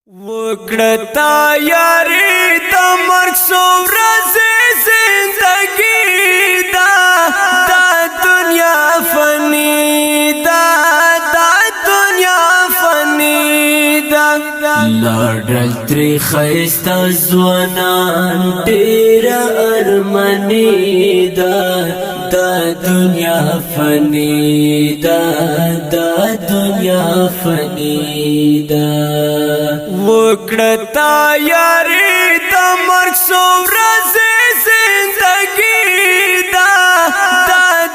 وکړتا یاري د مرګ سو ورځې زندګي دا دنیا فانی دا دنیا فانی دا لړل تری خيستا ځوانان ډېر ارمني دا دنیا فانی دا دنیا فانی دا وکړتا یاري د مرګ سو ورځې زندګي دا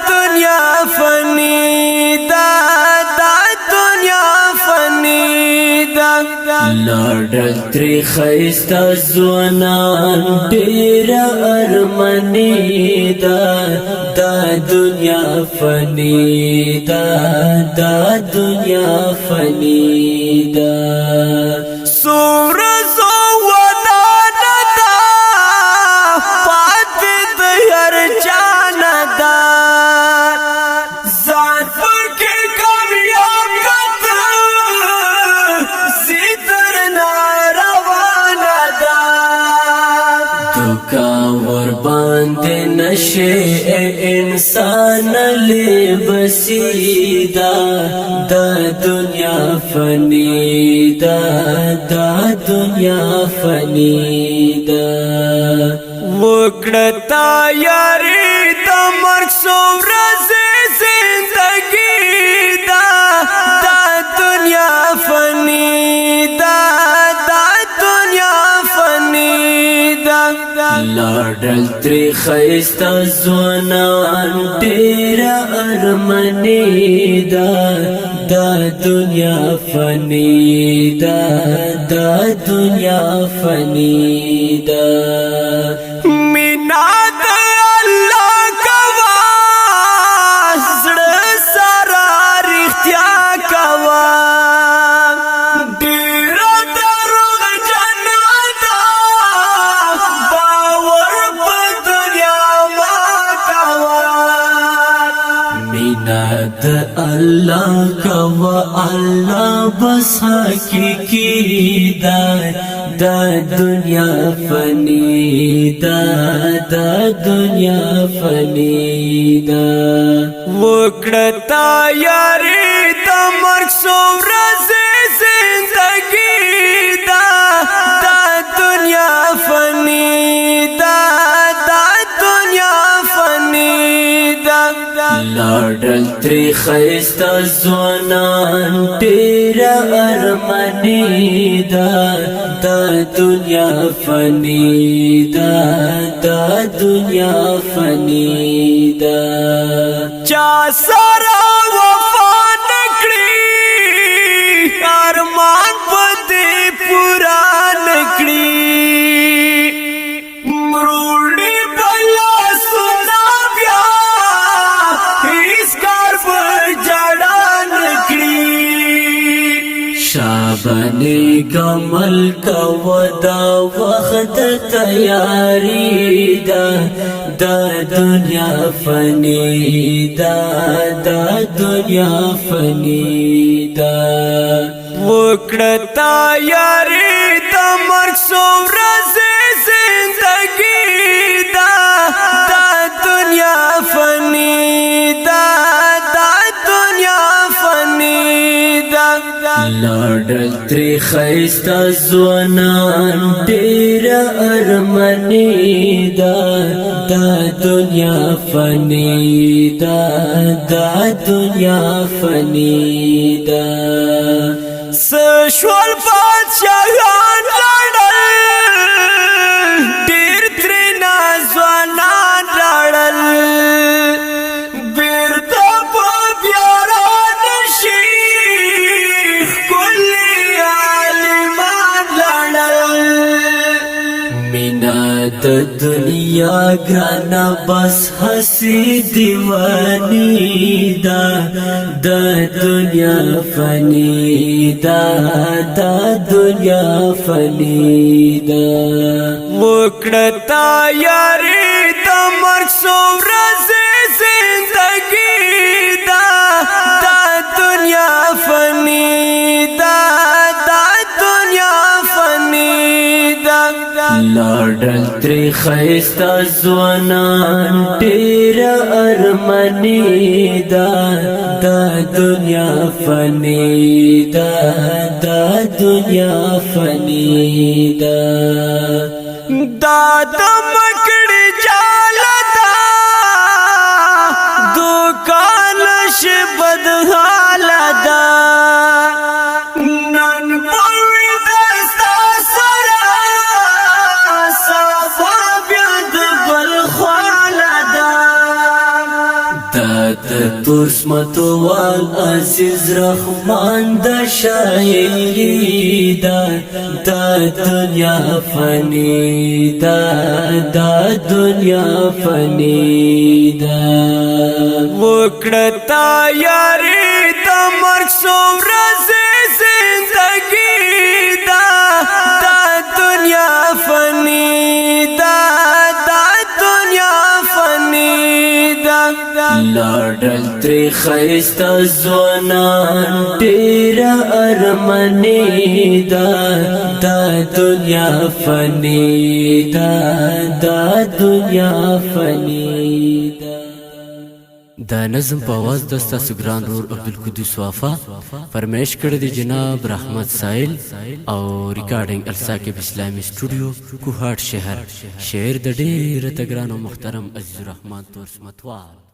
دنیا فانی دا دنیا فانی دا لړل تری خيستا ځوانان ډېر ارمني دا دنیا فانی دا دنیا فانی دا سورزو ودانا دا پات دهر جانا دا زان پرکی کامیاب کتا زیدرنا روانا دا دکا ور باندې نشه انسان لبسی دا دنیا فانی دا دنیا فانی دا وکړتا یاري د مرګ سو ورځې زندګي دا دنیا فانی دا دنیا فانی دا لړل تری خيستا ځوانان ډېر ارمني دا دنیا فانی دا دنیا فانی دا مینا د الله کوا زړه سره رښتیا کوا ډېر دروغ جنت باور په دنیا ما کوا مینا د الله کوا الله بس حقیقی دا دنیا فانی دا دنیا فانی دا وکړتا یاري د مرګ سو ورځې زندګي دا دنیا فانی دا دنیا فانی دا لړل تری خيستا ځوانان ډېر ارمني دا دنیا فانی دا دنیا فانی دا چا سره وفا نکړي ارمان پدې پورا نکړي مروړي بلا سنا بیا هیڅ کار په جړا نکړي شابنی کمل کو دا وخت تیاری دا دنیا فانی دا دنیا فانی دا وکړتا یاري د مرګ سو ورځې زندګي دا دنیا فانی دا دنیا فانی دا لړل تری خيستا ځوانان ډېر ارمني دا دنیا فانی دا دنیا فانی دا سشوال بادشاہان لړل ډېر ترنا ځوانان لړل بیرته په بیا نشي کلی عالمان لړل مینا د دنیا ګرانا بس حسی دیوانی دا دنیا فانی دا دنیا فانی دا وکړتا یاري د مرګ سو ورځې زندګي دا دنیا فانی دا دنیا لاړل ترې ښایسته ځوانان ډېره ارماني ده دا دنیا فاني ده دا دنیا فاني ده دا د مکړې جاله ده دوکان شي بدحاله ده نن به وي درستا سره سبا بیا د بل خواله ده دا د تورسمتوال عزیز رحمان د شاعري ده دا دنیا فانی ده دا دنیا فانی ده وکړه تیارې د مرګ څو ورځې زندګي ده دا دنیا فاني ده دا دنیا فاني ده لاړل ترې ښایسته ځوانان ډېره ارماني ده دا دنیا فاني ده دا دنیا فاني ده دا نظم په आवाज د ستاسو ګران رور عبدالقدوس وافا فرمایش کړی دی جناب رحمت سائل او ریکارډینګ الساکب اسلامی سټوډیو کوهاټ شهر شعر د ډېر تګران او محترم عزیز الرحمن تورسمتوال